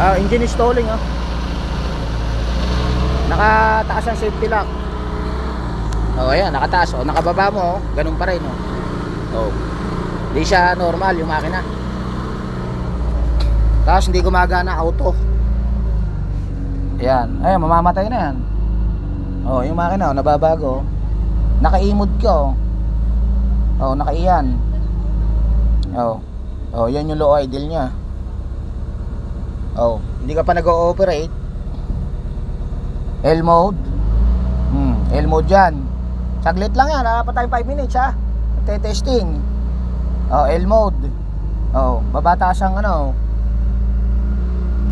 Engine stalling, oh. Nakataas ang safety lock. Oh, ayan, nakataas. Oh, nakababa mo, oh. Ganun pa rin, oh. Oh. Hindi siya normal yung makina. Tapos hindi gumagana auto. Ayan, ayan, mamamatay na yan. Oh, yung makina, oh, nababago. Naka-e-mode ka, oh. Oh, naka-iyan. Oh. Oh, yan yung low idle niya. Oh, hindi ka pa nag-ooperate. L mode. L mode yan. Saglit lang yan, pa tayo 5 minutes, ha. Testing. Oh, L mode. Oh, babataas ang ano.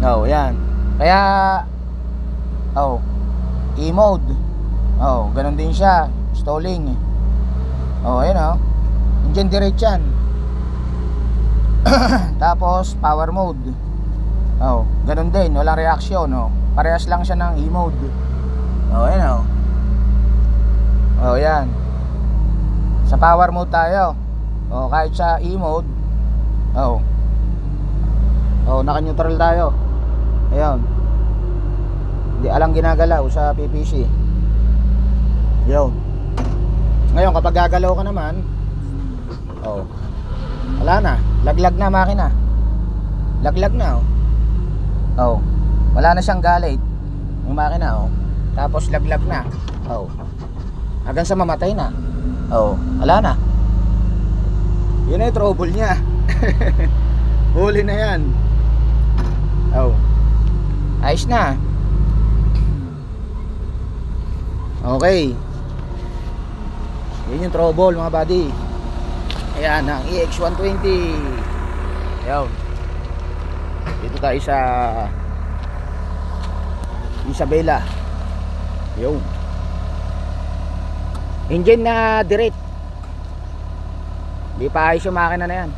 Oh, yan. Kaya oh, E mode. Oh, ganun din siya. Stalling. Oh, ayan, oh. Engine direct yan. Tapos power mode. Oh, ganun din, walang reaction, oh. Parehas lang siya ng E mode. Oh, ayan, oh. Oh, yan. Sa power mode tayo. Oh, kahit sa E mode. Oh. Oh, naka-neutral tayo. Ayun. Hindi alang ginagalaw sa PPC. Yun. Ngayon kapag gagalaw ka naman, oh, wala na, laglag na makina. Laglag na, oh. Oh, wala na siyang galit yung makina, oh. Tapos laglag na. Oh. Hanggang sa mamatay na. Oh, wala na. Yun ay trouble niya. Huli na yan. Oh. Ayos na. Okay. Yun yung trouble, mga buddy. Ayan ang EX120. Ayan. Dito tayo sa Isabela. Yun. Engine na direct. Di pa ayos yung makina na yan.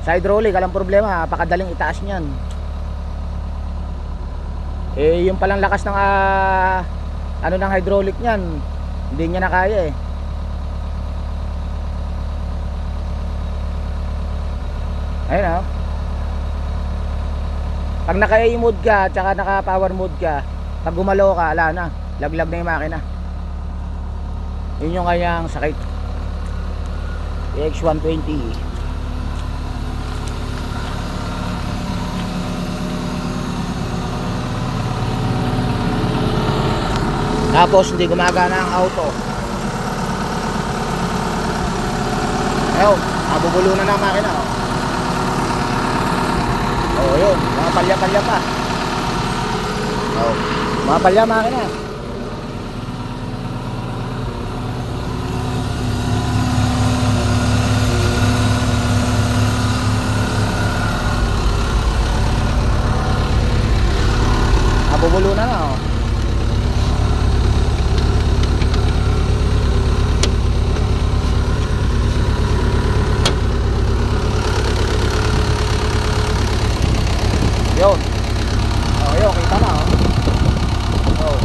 Sa hydraulic, alam problema, napakadaling itaas niyan. Eh, yung palang lakas ng ano ng hydraulic niyan, hindi niya na kaya, eh. Ayun, oh. Pag naka-E mode ka, tsaka naka-power mode ka, pag gumalaw ka, ala na, laglag na yung makina. Yun yung kanyang sakit. EX120. Tapos hindi gumagana ang auto. Ayun, nabubulo na ng makina, oh. Oh, yun, mga palya-palya pa. Oh, mga palya makina. Nabubulo na, oh. Yun. Oh, yun, kita na, oh. Oh.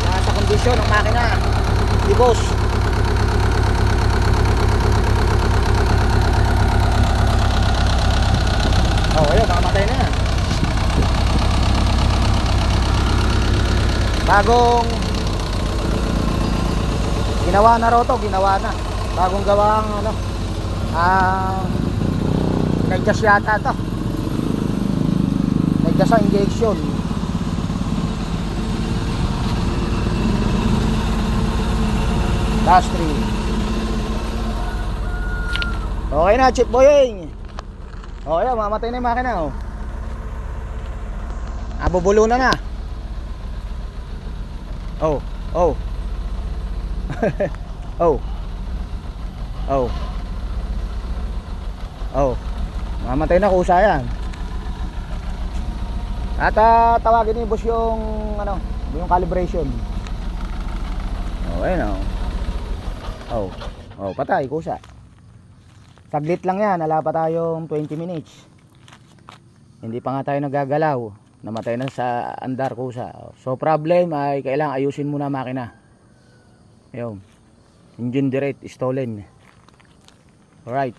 Nasa kondisyon ng makina. Libos. Oh, ayun, nakamatay na. Bagong ginawa na roto, ginawa na. Bagong gawa ang ano, nag-gas yata to. Nag-gas ang injection. Last 3. Okay na, Chip Boying. Okay, mamatay na yung makina, oh. Nabubulo na na. Oh, oh. Oh. Oh. Oh. Mamatay na kusa yan. At tawagin ni boss yung ano, yung calibration. Oh, ayun, oh. Oh. Oh, patay kusa. Saglit lang yan, ala pa tayong 20 minutes. Hindi pa nga tayo nagagalaw. Namatay na sa andar kusa. So problem ay kailangan ayusin muna makina. Ayun. Engine direct stolen. Alright.